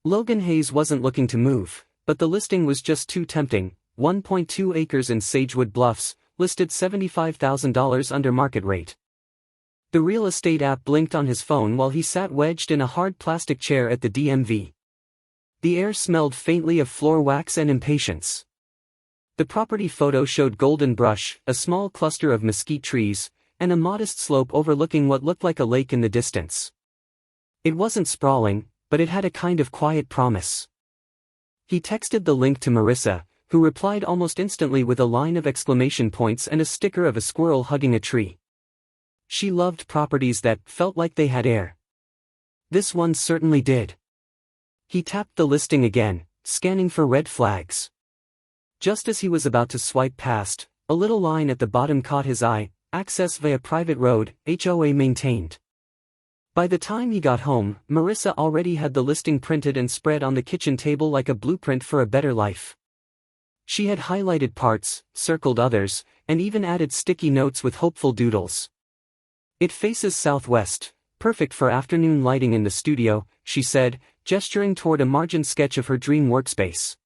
Logan Hayes wasn't looking to move, but the listing was just too tempting. 1.2 acres in Sagewood Bluffs, listed $75,000 under market rate. The real estate app blinked on his phone while he sat wedged in a hard plastic chair at the DMV. The air smelled faintly of floor wax and impatience. The property photo showed Golden Brush, a small cluster of mesquite trees, and a modest slope overlooking what looked like a lake in the distance. It wasn't sprawling, but it had a kind of quiet promise. He texted the link to Marissa, who replied almost instantly with a line of exclamation points and a sticker of a squirrel hugging a tree. She loved properties that felt like they had air. This one certainly did. He tapped the listing again, scanning for red flags. Just as he was about to swipe past, a little line at the bottom caught his eye: access via private road, HOA maintained. By the time he got home, Marissa already had the listing printed and spread on the kitchen table like a blueprint for a better life. She had highlighted parts, circled others, and even added sticky notes with hopeful doodles. "It faces southwest, perfect for afternoon lighting in the studio," she said, gesturing toward a margin sketch of her dream workspace.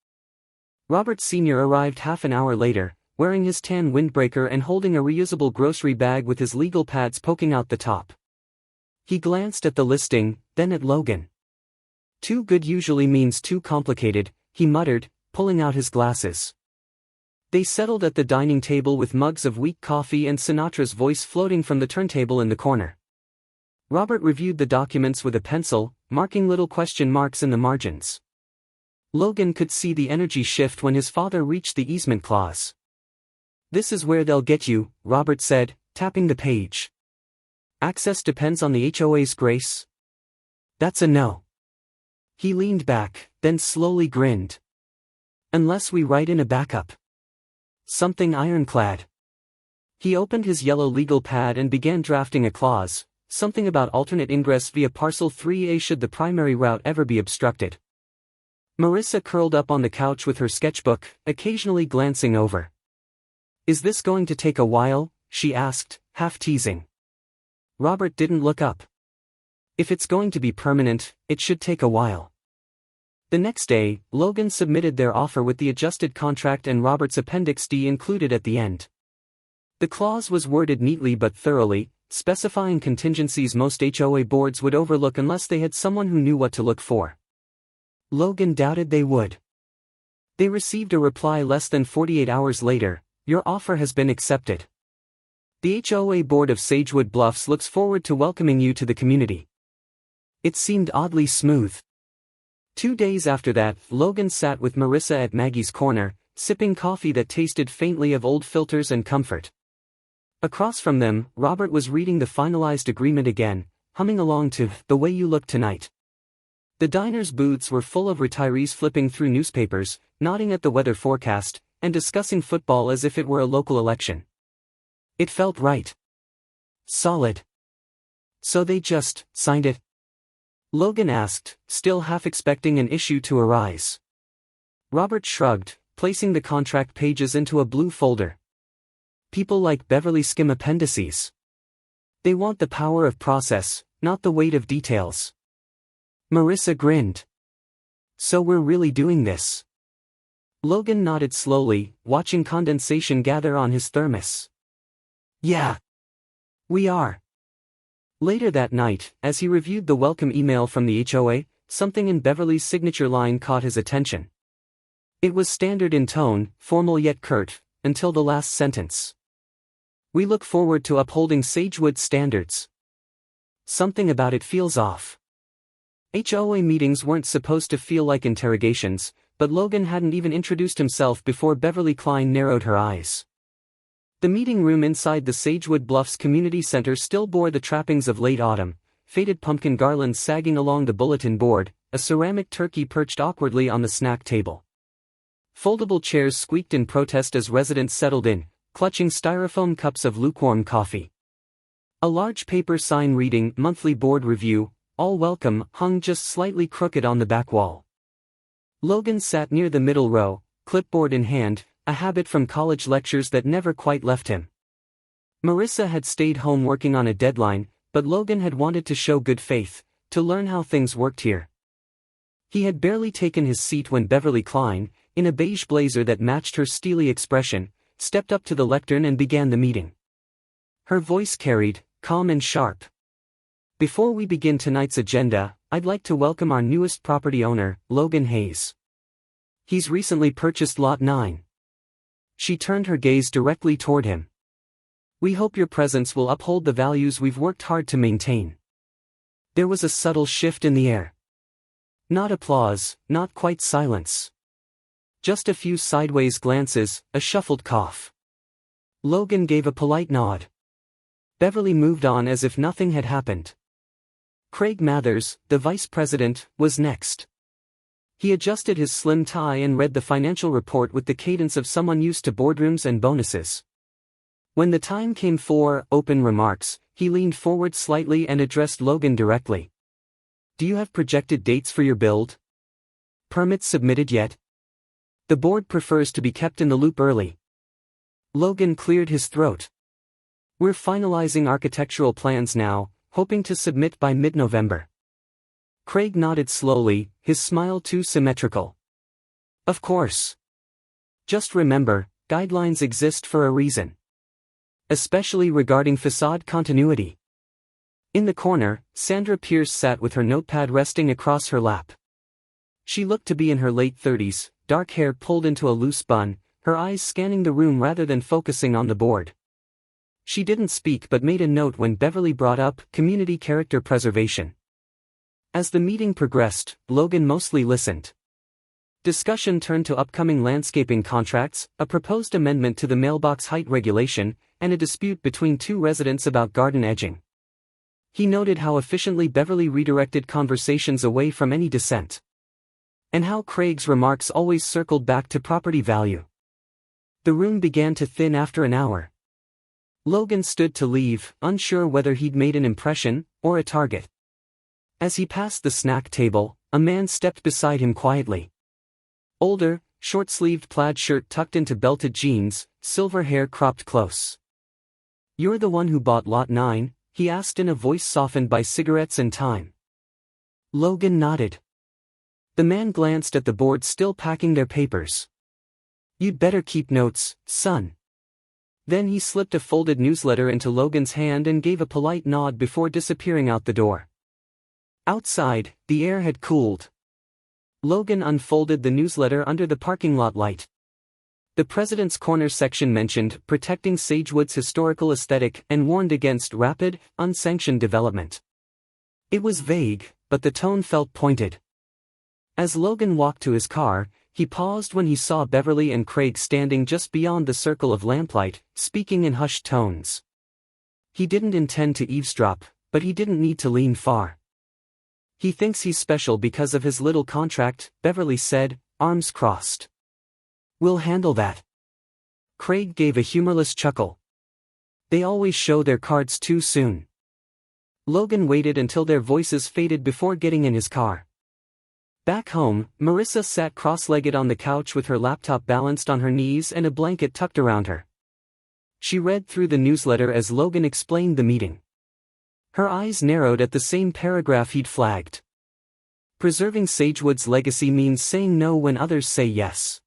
Robert Sr. arrived half an hour later, wearing his tan windbreaker and holding a reusable grocery bag with his legal pads poking out the top. He glanced at the listing, then at Logan. "Too good usually means too complicated," he muttered, pulling out his glasses. They settled at the dining table with mugs of weak coffee and Sinatra's voice floating from the turntable in the corner. Robert reviewed the documents with a pencil, marking little question marks in the margins. Logan could see the energy shift when his father reached the easement clause. "This is where they'll get you," Robert said, tapping the page. "Access depends on the HOA's grace?" "That's a no." He leaned back, then slowly grinned. "Unless we write in a backup. Something ironclad." He opened his yellow legal pad and began drafting a clause, something about alternate ingress via Parcel 3A should the primary route ever be obstructed. Marissa curled up on the couch with her sketchbook, occasionally glancing over. "Is this going to take a while?" she asked, half teasing. Robert didn't look up. "If it's going to be permanent, it should take a while." The next day, Logan submitted their offer with the adjusted contract and Robert's Appendix D included at the end. The clause was worded neatly but thoroughly, specifying contingencies most HOA boards would overlook unless they had someone who knew what to look for. Logan doubted they would. They received a reply less than 48 hours later: "Your offer has been accepted. The HOA board of Sagewood Bluffs looks forward to welcoming you to the community." It seemed oddly smooth. 2 days after that, Logan sat with Marissa at Maggie's Corner, sipping coffee that tasted faintly of old filters and comfort. Across from them, Robert was reading the finalized agreement again, humming along to "The Way You Look Tonight." The diner's booths were full of retirees flipping through newspapers, nodding at the weather forecast, and discussing football as if it were a local election. It felt right. Solid. "So they just signed it?" Logan asked, still half expecting an issue to arise. Robert shrugged, placing the contract pages into a blue folder. "People like Beverly skim appendices. They want the power of process, not the weight of details." Marissa grinned. "So we're really doing this?" Logan nodded slowly, watching condensation gather on his thermos. "Yeah. We are." Later that night, as he reviewed the welcome email from the HOA, something in Beverly's signature line caught his attention. It was standard in tone, formal yet curt, until the last sentence. "We look forward to upholding Sagewood standards." Something about it feels off. HOA meetings weren't supposed to feel like interrogations, but Logan hadn't even introduced himself before Beverly Klein narrowed her eyes. The meeting room inside the Sagewood Bluffs Community Center still bore the trappings of late autumn: faded pumpkin garlands sagging along the bulletin board, a ceramic turkey perched awkwardly on the snack table. Foldable chairs squeaked in protest as residents settled in, clutching styrofoam cups of lukewarm coffee. A large paper sign reading "Monthly Board Review, All Welcome" hung just slightly crooked on the back wall. Logan sat near the middle row, clipboard in hand, a habit from college lectures that never quite left him. Marissa had stayed home working on a deadline, but Logan had wanted to show good faith, to learn how things worked here. He had barely taken his seat when Beverly Klein, in a beige blazer that matched her steely expression, stepped up to the lectern and began the meeting. Her voice carried, calm and sharp. Before we begin tonight's agenda, I'd like to welcome our newest property owner, Logan Hayes. He's recently purchased Lot 9. She turned her gaze directly toward him. We hope your presence will uphold the values we've worked hard to maintain. There was a subtle shift in the air. Not applause, not quite silence. Just a few sideways glances, a shuffled cough. Logan gave a polite nod. Beverly moved on as if nothing had happened. Craig Mathers, the vice president, was next. He adjusted his slim tie and read the financial report with the cadence of someone used to boardrooms and bonuses. When the time came for open remarks, he leaned forward slightly and addressed Logan directly. Do you have projected dates for your build? Permits submitted yet? The board prefers to be kept in the loop early. Logan cleared his throat. We're finalizing architectural plans now, hoping to submit by mid-November. Craig nodded slowly, his smile too symmetrical. Of course. Just remember, guidelines exist for a reason. Especially regarding facade continuity. In the corner, Sandra Pierce sat with her notepad resting across her lap. She looked to be in her late 30s, dark hair pulled into a loose bun, her eyes scanning the room rather than focusing on the board. She didn't speak but made a note when Beverly brought up community character preservation. As the meeting progressed, Logan mostly listened. Discussion turned to upcoming landscaping contracts, a proposed amendment to the mailbox height regulation, and a dispute between two residents about garden edging. He noted how efficiently Beverly redirected conversations away from any dissent. And how Craig's remarks always circled back to property value. The room began to thin after an hour. Logan stood to leave, unsure whether he'd made an impression, or a target. As he passed the snack table, a man stepped beside him quietly. Older, short-sleeved plaid shirt tucked into belted jeans, silver hair cropped close. You're the one who bought Lot 9, he asked in a voice softened by cigarettes and time. Logan nodded. The man glanced at the board still packing their papers. You'd better keep notes, son. Then he slipped a folded newsletter into Logan's hand and gave a polite nod before disappearing out the door. Outside, the air had cooled. Logan unfolded the newsletter under the parking lot light. The President's Corner section mentioned protecting Sagewood's historical aesthetic and warned against rapid, unsanctioned development. It was vague, but the tone felt pointed. As Logan walked to his car, he paused when he saw Beverly and Craig standing just beyond the circle of lamplight, speaking in hushed tones. He didn't intend to eavesdrop, but he didn't need to lean far. He thinks he's special because of his little contract, Beverly said, arms crossed. We'll handle that. Craig gave a humorless chuckle. They always show their cards too soon. Logan waited until their voices faded before getting in his car. Back home, Marissa sat cross-legged on the couch with her laptop balanced on her knees and a blanket tucked around her. She read through the newsletter as Logan explained the meeting. Her eyes narrowed at the same paragraph he'd flagged. Preserving Sagewood's legacy means saying no when others say yes.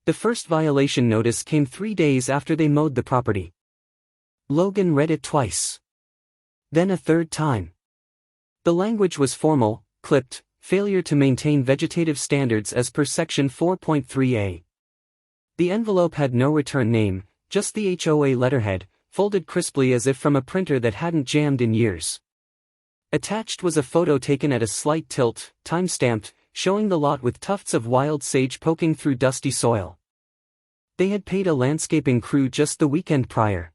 The first violation notice came 3 days after they mowed the property. Logan read it twice. Then a third time. The language was formal, clipped, failure to maintain vegetative standards as per Section 4.3a. The envelope had no return name, just the HOA letterhead, folded crisply as if from a printer that hadn't jammed in years. Attached was a photo taken at a slight tilt, time-stamped, showing the lot with tufts of wild sage poking through dusty soil. They had paid a landscaping crew just the weekend prior.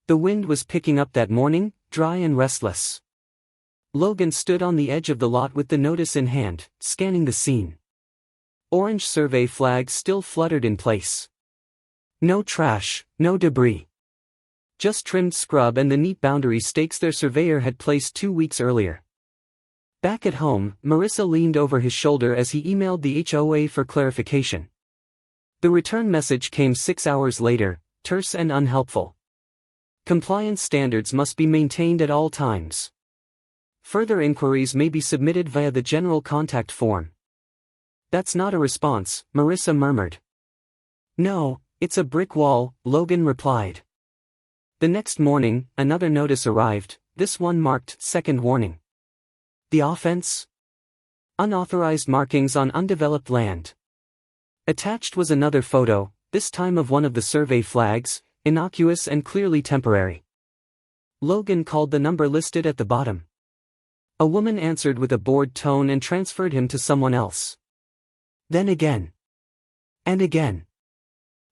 The wind was picking up that morning, dry and restless. Logan stood on the edge of the lot with the notice in hand, scanning the scene. Orange survey flags still fluttered in place. No trash, no debris. Just trimmed scrub and the neat boundary stakes their surveyor had placed 2 weeks earlier. Back at home, Marissa leaned over his shoulder as he emailed the HOA for clarification. The return message came 6 hours later, terse and unhelpful. Compliance standards must be maintained at all times. Further inquiries may be submitted via the general contact form. That's not a response, Marissa murmured. No, it's a brick wall, Logan replied. The next morning, another notice arrived, this one marked second warning. The offense? Unauthorized markings on undeveloped land. Attached was another photo, this time of one of the survey flags, innocuous and clearly temporary. Logan called the number listed at the bottom. A woman answered with a bored tone and transferred him to someone else. Then again. And again.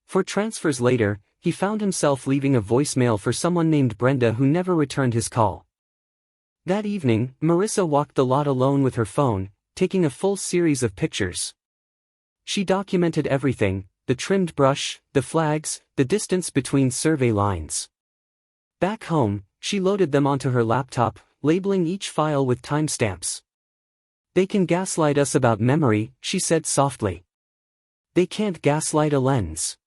For transfers later, he found himself leaving a voicemail for someone named Brenda who never returned his call. That evening, Marissa walked the lot alone with her phone, taking a full series of pictures. She documented everything, the trimmed brush, the flags, the distance between survey lines. Back home, she loaded them onto her laptop, labeling each file with timestamps. They can gaslight us about memory, she said softly. They can't gaslight a lens.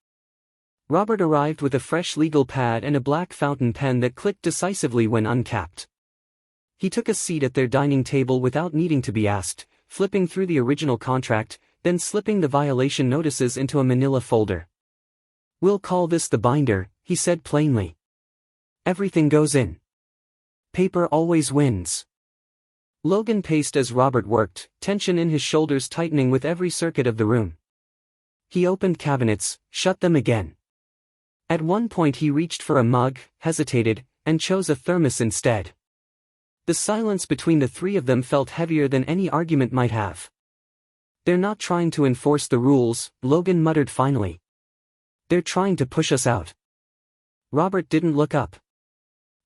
Robert arrived with a fresh legal pad and a black fountain pen that clicked decisively when uncapped. He took a seat at their dining table without needing to be asked, flipping through the original contract, then slipping the violation notices into a manila folder. We'll call this the binder, he said plainly. Everything goes in. Paper always wins. Logan paced as Robert worked, tension in his shoulders tightening with every circuit of the room. He opened cabinets, shut them again. At one point he reached for a mug, hesitated, and chose a thermos instead. The silence between the three of them felt heavier than any argument might have. They're not trying to enforce the rules, Logan muttered finally. They're trying to push us out. Robert didn't look up.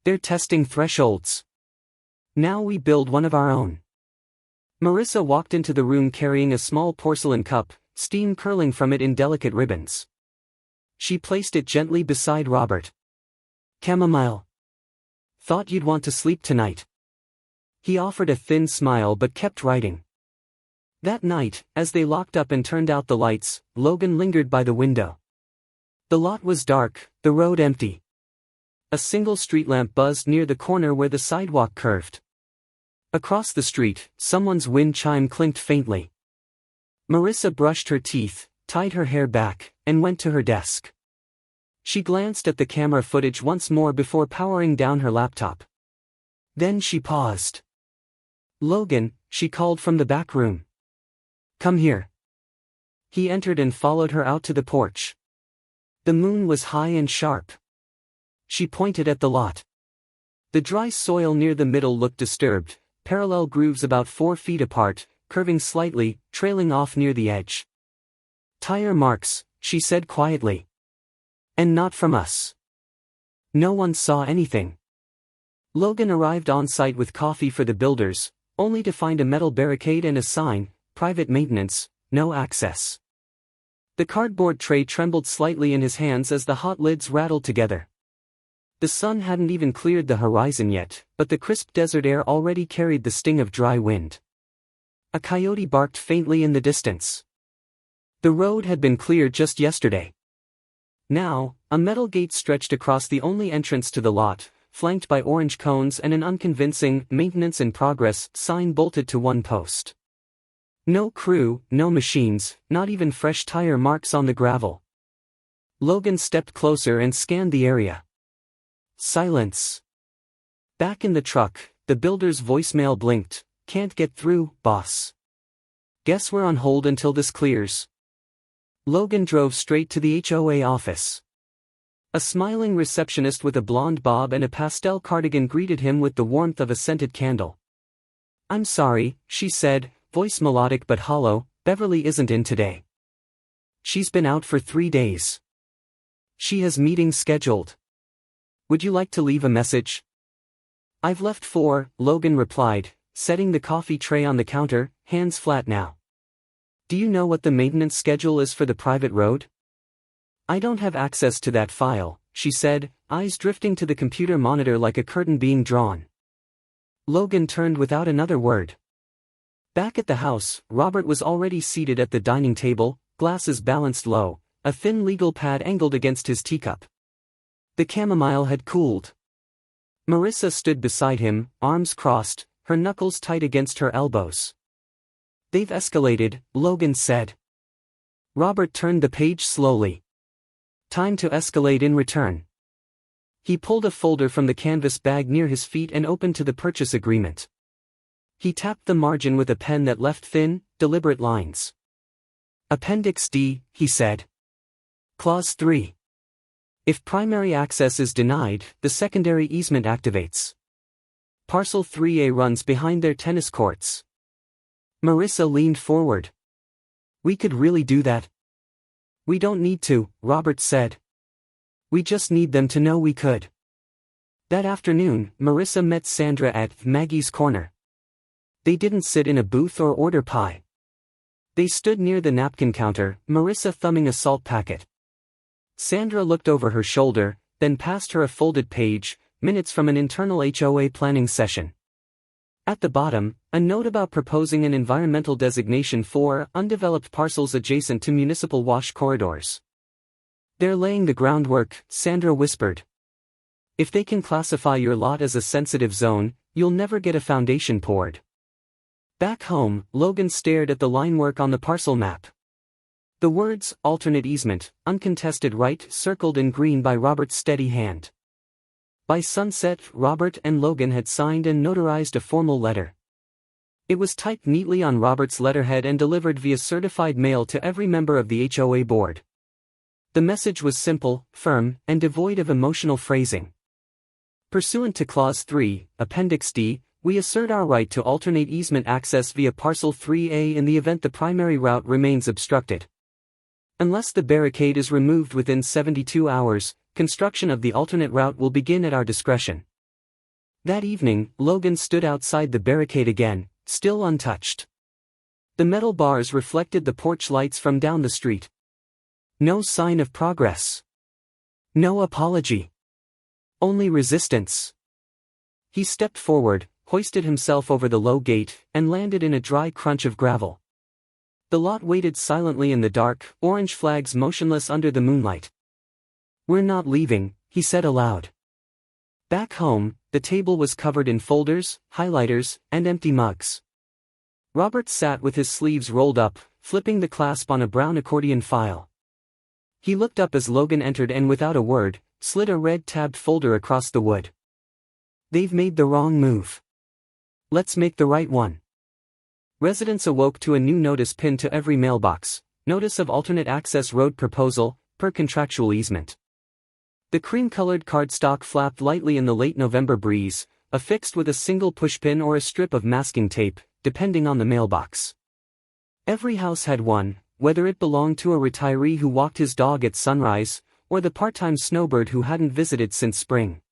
They're testing thresholds. Now we build one of our own. Marissa walked into the room carrying a small porcelain cup, steam curling from it in delicate ribbons. She placed it gently beside Robert. Chamomile. Thought you'd want to sleep tonight. He offered a thin smile but kept writing. That night, as they locked up and turned out the lights, Logan lingered by the window. The lot was dark, the road empty. A single street lamp buzzed near the corner where the sidewalk curved. Across the street, someone's wind chime clinked faintly. Marissa brushed her teeth, tied her hair back, and went to her desk. She glanced at the camera footage once more before powering down her laptop. Then she paused. Logan, she called from the back room. Come here. He entered and followed her out to the porch. The moon was high and sharp. She pointed at the lot. The dry soil near the middle looked disturbed, parallel grooves about 4 feet apart, curving slightly, trailing off near the edge. Tire marks, she said quietly. And not from us. No one saw anything. Logan arrived on site with coffee for the builders, only to find a metal barricade and a sign, private maintenance, no access. The cardboard tray trembled slightly in his hands as the hot lids rattled together. The sun hadn't even cleared the horizon yet, but the crisp desert air already carried the sting of dry wind. A coyote barked faintly in the distance. The road had been cleared just yesterday. Now, a metal gate stretched across the only entrance to the lot, flanked by orange cones and an unconvincing "Maintenance in Progress" sign bolted to one post. No crew, no machines, not even fresh tire marks on the gravel. Logan stepped closer and scanned the area. Silence. Back in the truck, the builder's voicemail blinked. Can't get through, boss. Guess we're on hold until this clears. Logan drove straight to the HOA office. A smiling receptionist with a blonde bob and a pastel cardigan greeted him with the warmth of a scented candle. I'm sorry, she said, voice melodic but hollow, Beverly isn't in today. She's been out for 3 days. She has meetings scheduled. Would you like to leave a message? I've left 4, Logan replied, setting the coffee tray on the counter, hands flat now. Do you know what the maintenance schedule is for the private road? I don't have access to that file, she said, eyes drifting to the computer monitor like a curtain being drawn. Logan turned without another word. Back at the house, Robert was already seated at the dining table, glasses balanced low, a thin legal pad angled against his teacup. The chamomile had cooled. Marissa stood beside him, arms crossed, her knuckles tight against her elbows. "They've escalated," Logan said. Robert turned the page slowly. "Time to escalate in return." He pulled a folder from the canvas bag near his feet and opened to the purchase agreement. He tapped the margin with a pen that left thin, deliberate lines. "Appendix D," he said. Clause 3. If primary access is denied, the secondary easement activates. Parcel 3A runs behind their tennis courts. Marissa leaned forward. "We could really do that." "We don't need to," Robert said. "We just need them to know we could." That afternoon, Marissa met Sandra at Maggie's Corner. They didn't sit in a booth or order pie. They stood near the napkin counter, Marissa thumbing a salt packet. Sandra looked over her shoulder, then passed her a folded page, minutes from an internal HOA planning session. At the bottom, a note about proposing an environmental designation for undeveloped parcels adjacent to municipal wash corridors. "They're laying the groundwork," Sandra whispered. "If they can classify your lot as a sensitive zone, you'll never get a foundation poured." Back home, Logan stared at the line work on the parcel map. The words, "alternate easement, uncontested right," circled in green by Robert's steady hand. By sunset, Robert and Logan had signed and notarized a formal letter. It was typed neatly on Robert's letterhead and delivered via certified mail to every member of the HOA board. The message was simple, firm, and devoid of emotional phrasing. Pursuant to Clause 3, Appendix D, we assert our right to alternate easement access via Parcel 3A in the event the primary route remains obstructed. Unless the barricade is removed within 72 hours, construction of the alternate route will begin at our discretion. That evening, Logan stood outside the barricade again, still untouched. The metal bars reflected the porch lights from down the street. No sign of progress. No apology. Only resistance. He stepped forward, hoisted himself over the low gate, and landed in a dry crunch of gravel. The lot waited silently in the dark, orange flags motionless under the moonlight. "We're not leaving," he said aloud. Back home, the table was covered in folders, highlighters, and empty mugs. Robert sat with his sleeves rolled up, flipping the clasp on a brown accordion file. He looked up as Logan entered and without a word, slid a red-tabbed folder across the wood. "They've made the wrong move. Let's make the right one." Residents awoke to a new notice pinned to every mailbox: "Notice of alternate access road proposal, per contractual easement." The cream-colored cardstock flapped lightly in the late November breeze, affixed with a single pushpin or a strip of masking tape, depending on the mailbox. Every house had one, whether it belonged to a retiree who walked his dog at sunrise, or the part-time snowbird who hadn't visited since spring.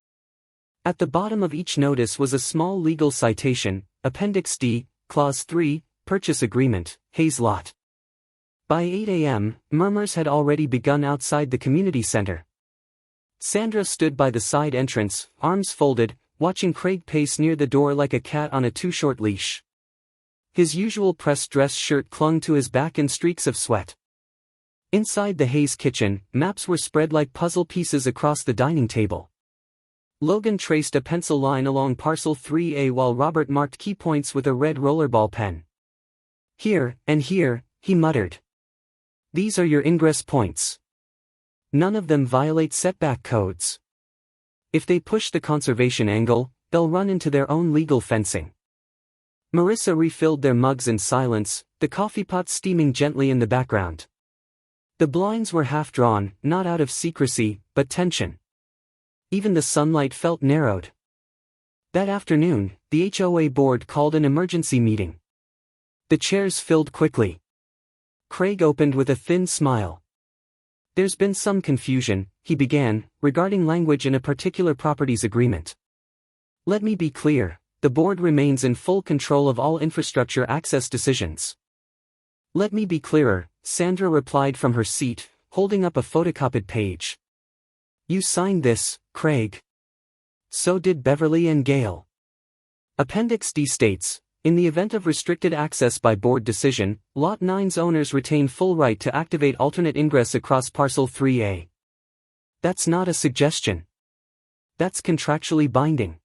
At the bottom of each notice was a small legal citation: Appendix D, Clause 3, Purchase Agreement, Hayes Lot. By 8 a.m., murmurs had already begun outside the community center. Sandra stood by the side entrance, arms folded, watching Craig pace near the door like a cat on a too-short leash. His usual pressed dress shirt clung to his back in streaks of sweat. Inside the Hayes kitchen, maps were spread like puzzle pieces across the dining table. Logan traced a pencil line along Parcel 3A while Robert marked key points with a red rollerball pen. "Here, and here," he muttered. "These are your ingress points. None of them violate setback codes. If they push the conservation angle, they'll run into their own legal fencing." Marissa refilled their mugs in silence, the coffee pot steaming gently in the background. The blinds were half drawn, not out of secrecy, but tension. Even the sunlight felt narrowed. That afternoon, the HOA board called an emergency meeting. The chairs filled quickly. Craig opened with a thin smile. "There's been some confusion," he began, "regarding language in a particular property's agreement. Let me be clear, the board remains in full control of all infrastructure access decisions." "Let me be clearer," Sandra replied from her seat, holding up a photocopied page. "You signed this, Craig." So did Beverly and Gail. Appendix D states, "In the event of restricted access by board decision, Lot 9's owners retain full right to activate alternate ingress across Parcel 3A. That's not a suggestion. That's contractually binding."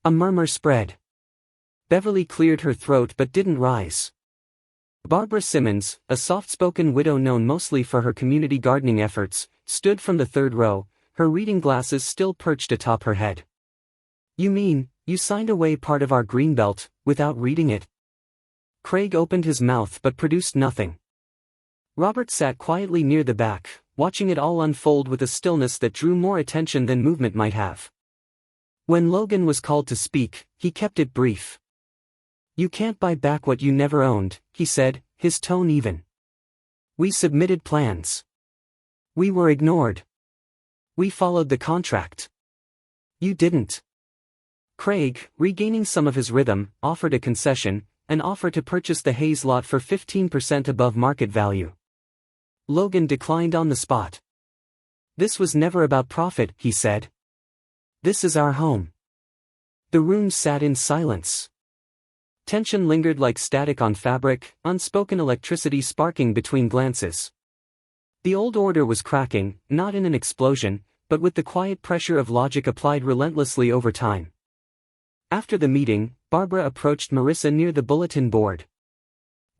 A murmur spread. Beverly cleared her throat but didn't rise. Barbara Simmons, a soft-spoken widow known mostly for her community gardening efforts, stood from the third row, her reading glasses still perched atop her head. "You mean, you signed away part of our greenbelt, without reading it?" Craig opened his mouth but produced nothing. Robert sat quietly near the back, watching it all unfold with a stillness that drew more attention than movement might have. When Logan was called to speak, he kept it brief. "You can't buy back what you never owned," he said, his tone even. "We submitted plans. We were ignored. We followed the contract. You didn't." Craig, regaining some of his rhythm, offered a concession, an offer to purchase the Hayes lot for 15% above market value. Logan declined on the spot. "This was never about profit," he said. "This is our home." The room sat in silence. Tension lingered like static on fabric, unspoken electricity sparking between glances. The old order was cracking, not in an explosion, but with the quiet pressure of logic applied relentlessly over time. After the meeting, Barbara approached Marissa near the bulletin board.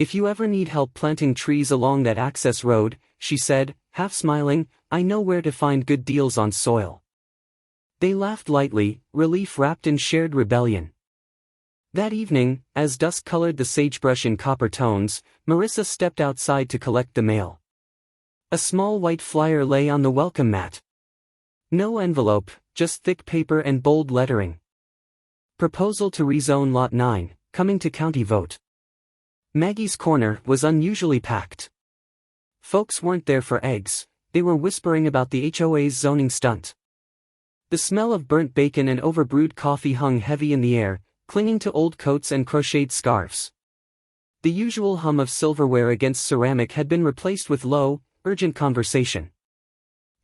"If you ever need help planting trees along that access road," she said, half smiling, "I know where to find good deals on soil." They laughed lightly, relief wrapped in shared rebellion. That evening, as dusk colored the sagebrush in copper tones, Marissa stepped outside to collect the mail. A small white flyer lay on the welcome mat. No envelope, just thick paper and bold lettering. "Proposal to rezone Lot 9, coming to county vote." Maggie's corner was unusually packed. Folks weren't there for eggs, they were whispering about the HOA's zoning stunt. The smell of burnt bacon and overbrewed coffee hung heavy in the air, clinging to old coats and crocheted scarves. The usual hum of silverware against ceramic had been replaced with low, urgent conversation.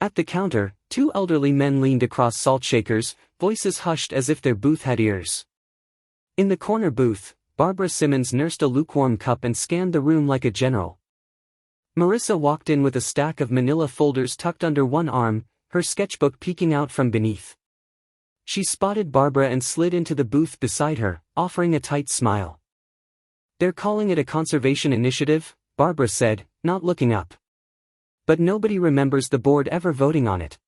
At the counter, two elderly men leaned across salt shakers, voices hushed as if their booth had ears. In the corner booth, Barbara Simmons nursed a lukewarm cup and scanned the room like a general. Marissa walked in with a stack of manila folders tucked under one arm, her sketchbook peeking out from beneath. She spotted Barbara and slid into the booth beside her, offering a tight smile. "They're calling it a conservation initiative," Barbara said, not looking up. "But nobody remembers the board ever voting on it."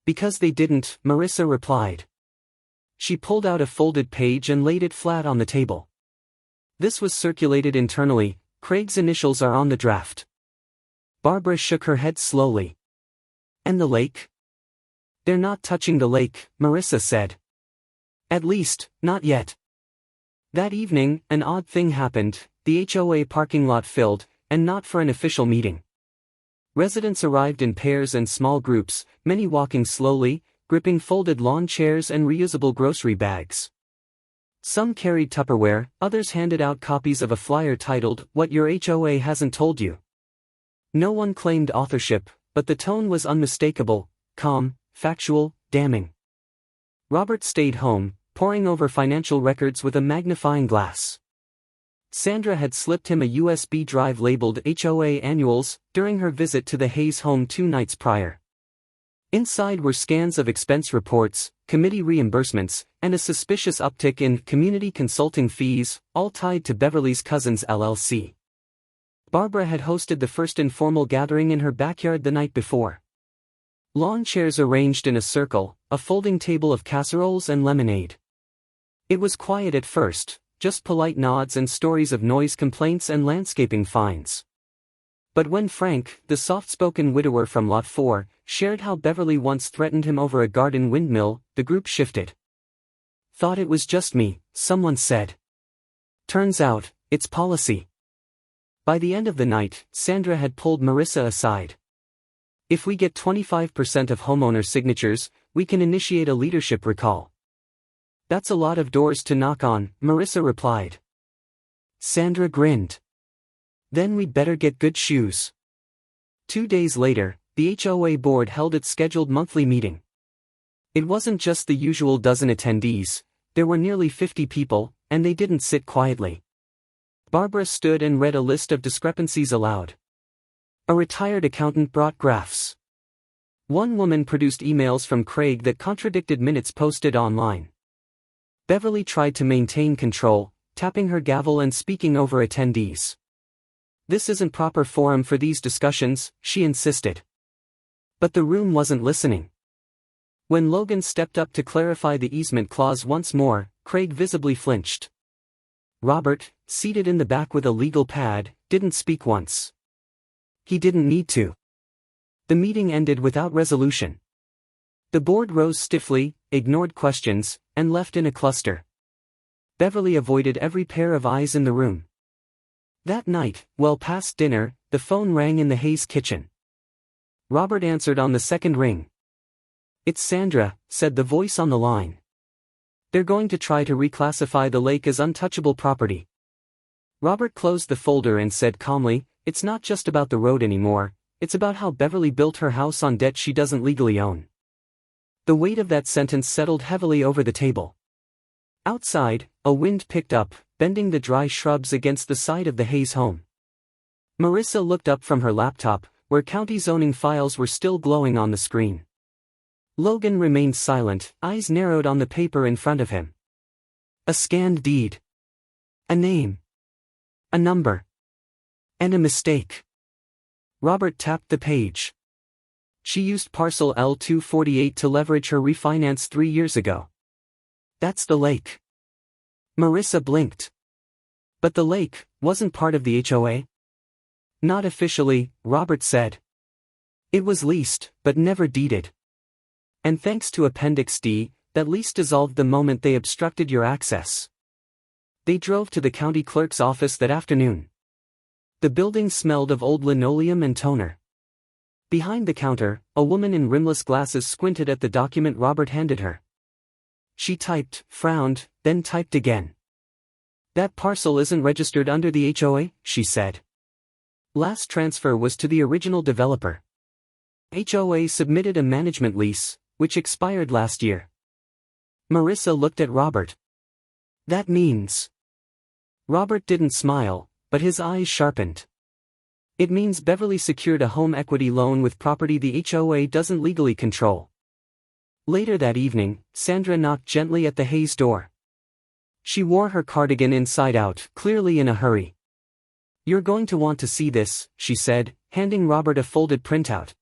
"Because they didn't," Marissa replied. She pulled out a folded page and laid it flat on the table. "This was circulated internally, Craig's initials are on the draft." Barbara shook her head slowly. "And the lake?" "They're not touching the lake," Marissa said. "At least, not yet." That evening, an odd thing happened. The HOA parking lot filled, and not for an official meeting. Residents arrived in pairs and small groups, many walking slowly, gripping folded lawn chairs and reusable grocery bags. Some carried Tupperware, others handed out copies of a flyer titled, "What Your HOA Hasn't Told You." No one claimed authorship, but the tone was unmistakable, calm, factual, damning. Robert stayed home, poring over financial records with a magnifying glass. Sandra had slipped him a USB drive labeled HOA Annuals during her visit to the Hayes home 2 nights prior. Inside were scans of expense reports, committee reimbursements, and a suspicious uptick in community consulting fees, all tied to Beverly's Cousins LLC. Barbara had hosted the first informal gathering in her backyard the night before. Lawn chairs arranged in a circle, a folding table of casseroles and lemonade. It was quiet at first, just polite nods and stories of noise complaints and landscaping fines. But when Frank, the soft-spoken widower from Lot 4, shared how Beverly once threatened him over a garden windmill, the group shifted. "Thought it was just me," someone said. "Turns out, it's policy." By the end of the night, Sandra had pulled Marissa aside. "If we get 25% of homeowner signatures, we can initiate a leadership recall." "That's a lot of doors to knock on," Marissa replied. Sandra grinned. "Then we'd better get good shoes." 2 days later, the HOA board held its scheduled monthly meeting. It wasn't just the usual dozen attendees, there were nearly 50 people, and they didn't sit quietly. Barbara stood and read a list of discrepancies aloud. A retired accountant brought graphs. One woman produced emails from Craig that contradicted minutes posted online. Beverly tried to maintain control, tapping her gavel and speaking over attendees. "This isn't proper forum for these discussions," she insisted. But the room wasn't listening. When Logan stepped up to clarify the easement clause once more, Craig visibly flinched. Robert, seated in the back with a legal pad, didn't speak once. He didn't need to. The meeting ended without resolution. The board rose stiffly, ignored questions, and left in a cluster. Beverly avoided every pair of eyes in the room. That night, well past dinner, the phone rang in the Hayes kitchen. Robert answered on the second ring. "It's Sandra," said the voice on the line. "They're going to try to reclassify the lake as untouchable property." Robert closed the folder and said calmly, "It's not just about the road anymore, it's about how Beverly built her house on debt she doesn't legally own." The weight of that sentence settled heavily over the table. Outside, a wind picked up, bending the dry shrubs against the side of the Hayes home. Marissa looked up from her laptop, where county zoning files were still glowing on the screen. Logan remained silent, eyes narrowed on the paper in front of him. A scanned deed. A name. A number. And a mistake. Robert tapped the page. She used parcel L248 to leverage her refinance 3 years ago. That's the lake. Marissa blinked. But the lake wasn't part of the HOA? Not officially, Robert said. It was leased, but never deeded. And thanks to Appendix D, that lease dissolved the moment they obstructed your access. They drove to the county clerk's office that afternoon. The building smelled of old linoleum and toner. Behind the counter, a woman in rimless glasses squinted at the document Robert handed her. She typed, frowned, then typed again. "That parcel isn't registered under the HOA," she said. "Last transfer was to the original developer. HOA submitted a management lease, which expired last year." Marissa looked at Robert. "That means..." Robert didn't smile, but his eyes sharpened. "It means Beverly secured a home equity loan with property the HOA doesn't legally control." Later that evening, Sandra knocked gently at the Hayes door. She wore her cardigan inside out, clearly in a hurry. "You're going to want to see this," she said, handing Robert a folded printout.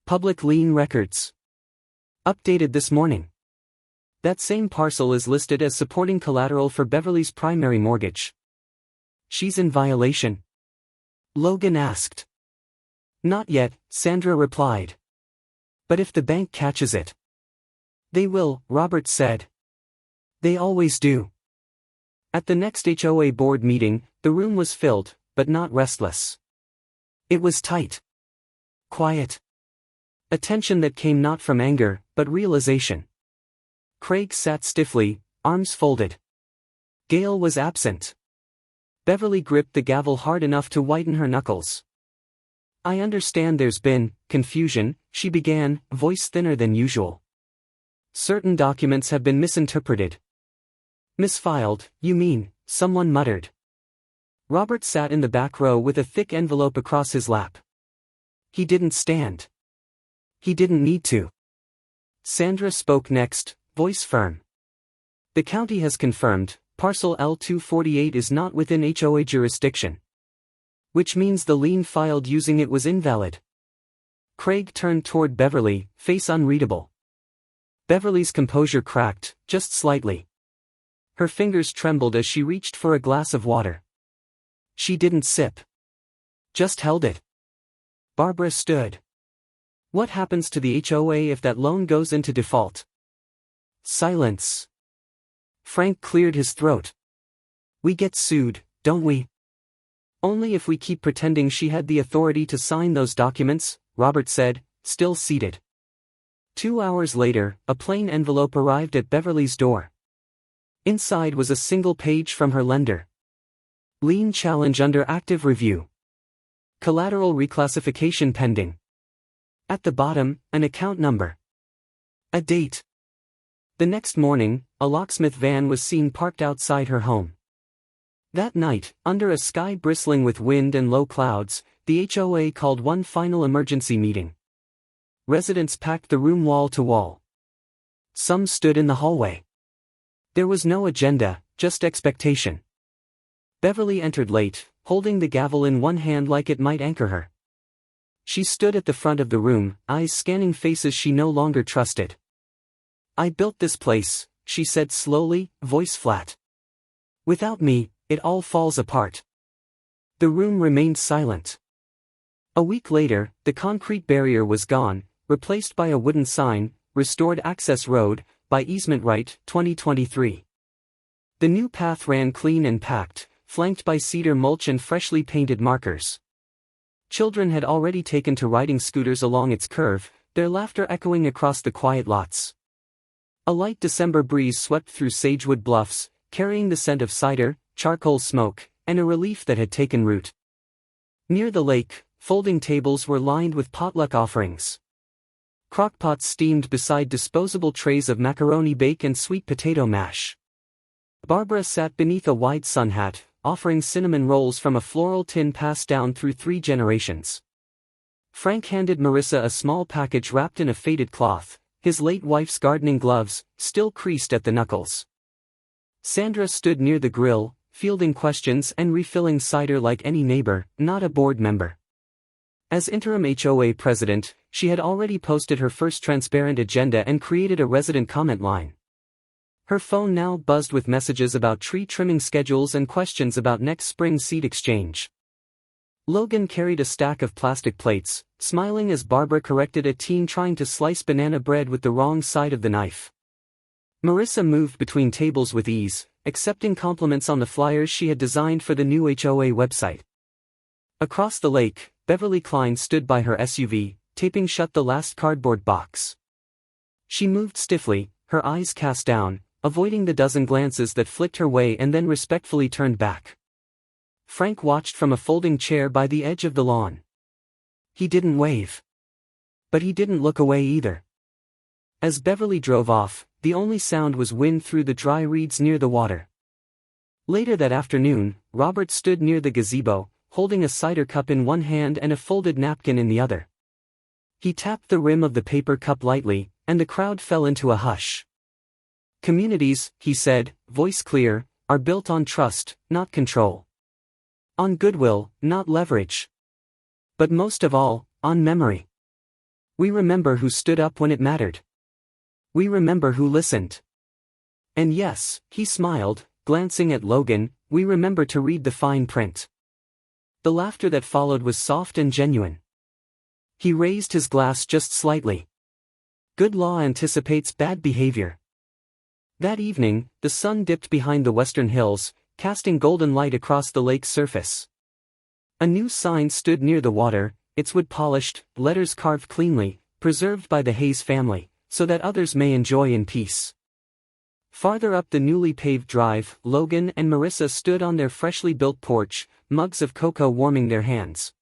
"Public lien records. Updated this morning. That same parcel is listed as supporting collateral for Beverly's primary mortgage." "She's in violation?" Logan asked. "Not yet," Sandra replied. "But if the bank catches it..." "They will," Robert said. "They always do." At the next HOA board meeting, the room was filled, but not restless. It was tight. Quiet. A tension that came not from anger, but realization. Craig sat stiffly, arms folded. Gail was absent. Beverly gripped the gavel hard enough to whiten her knuckles. "I understand there's been confusion," she began, voice thinner than usual. "Certain documents have been misinterpreted." "Misfiled, you mean," someone muttered. Robert sat in the back row with a thick envelope across his lap. He didn't stand. He didn't need to. Sandra spoke next, voice firm. "The county has confirmed, parcel L248 is not within HOA jurisdiction. Which means the lien filed using it was invalid." Craig turned toward Beverly, face unreadable. Beverly's composure cracked, just slightly. Her fingers trembled as she reached for a glass of water. She didn't sip. Just held it. Barbara stood. "What happens to the HOA if that loan goes into default?" Silence. Frank cleared his throat. "We get sued, don't we?" "Only if we keep pretending she had the authority to sign those documents," Robert said, still seated. 2 hours later, a plain envelope arrived at Beverly's door. Inside was a single page from her lender. "Lien challenge under active review. Collateral reclassification pending." At the bottom, an account number. A date. The next morning, a locksmith van was seen parked outside her home. That night, under a sky bristling with wind and low clouds, the HOA called one final emergency meeting. Residents packed the room wall to wall. Some stood in the hallway. There was no agenda, just expectation. Beverly entered late, holding the gavel in one hand like it might anchor her. She stood at the front of the room, eyes scanning faces she no longer trusted. "I built this place," she said slowly, voice flat. "Without me, it all falls apart." The room remained silent. A week later, the concrete barrier was gone, replaced by a wooden sign, "Restored Access Road, by Easement Right, 2023. The new path ran clean and packed, flanked by cedar mulch and freshly painted markers. Children had already taken to riding scooters along its curve, their laughter echoing across the quiet lots. A light December breeze swept through Sagewood Bluffs, carrying the scent of cider, charcoal smoke, and a relief that had taken root. Near the lake, folding tables were lined with potluck offerings. Crockpots steamed beside disposable trays of macaroni bake and sweet potato mash. Barbara sat beneath a wide sun hat, offering cinnamon rolls from a floral tin passed down through 3 generations. Frank handed Marissa a small package wrapped in a faded cloth, his late wife's gardening gloves, still creased at the knuckles. Sandra stood near the grill, fielding questions and refilling cider like any neighbor, not a board member. As interim HOA president, she had already posted her first transparent agenda and created a resident comment line. Her phone now buzzed with messages about tree trimming schedules and questions about next spring seed exchange. Logan carried a stack of plastic plates, smiling as Barbara corrected a teen trying to slice banana bread with the wrong side of the knife. Marissa moved between tables with ease, accepting compliments on the flyers she had designed for the new HOA website. Across the lake, Beverly Klein stood by her SUV, taping shut the last cardboard box. She moved stiffly, her eyes cast down, avoiding the dozen glances that flicked her way and then respectfully turned back. Frank watched from a folding chair by the edge of the lawn. He didn't wave. But he didn't look away either. As Beverly drove off, the only sound was wind through the dry reeds near the water. Later that afternoon, Robert stood near the gazebo, holding a cider cup in one hand and a folded napkin in the other. He tapped the rim of the paper cup lightly, and the crowd fell into a hush. "Communities," he said, voice clear, "are built on trust, not control. On goodwill, not leverage. But most of all, on memory. We remember who stood up when it mattered. We remember who listened. And yes," he smiled, glancing at Logan, "we remember to read the fine print." The laughter that followed was soft and genuine. He raised his glass just slightly. Good law anticipates bad behavior. That evening, the sun dipped behind the western hills, casting golden light across the lake's surface. A new sign stood near the water, its wood polished, letters carved cleanly, preserved by the Hayes family, so that others may enjoy in peace. Farther up the newly paved drive, Logan and Marissa stood on their freshly built porch, mugs of cocoa warming their hands.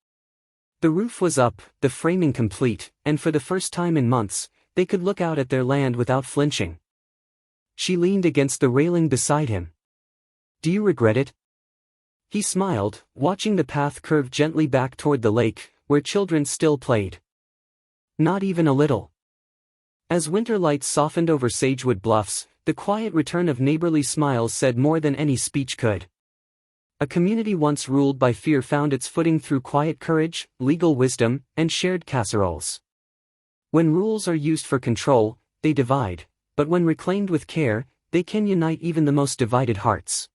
The roof was up, the framing complete, and for the first time in months, they could look out at their land without flinching. She leaned against the railing beside him. "Do you regret it?" He smiled, watching the path curve gently back toward the lake, where children still played. "Not even a little." As winter lights softened over Sagewood Bluffs, the quiet return of neighborly smiles said more than any speech could. A community once ruled by fear found its footing through quiet courage, legal wisdom, and shared casseroles. When rules are used for control, they divide, but when reclaimed with care, they can unite even the most divided hearts.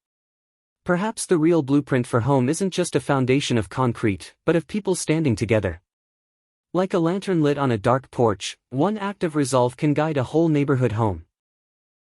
Perhaps the real blueprint for home isn't just a foundation of concrete, but of people standing together. Like a lantern lit on a dark porch, one act of resolve can guide a whole neighborhood home.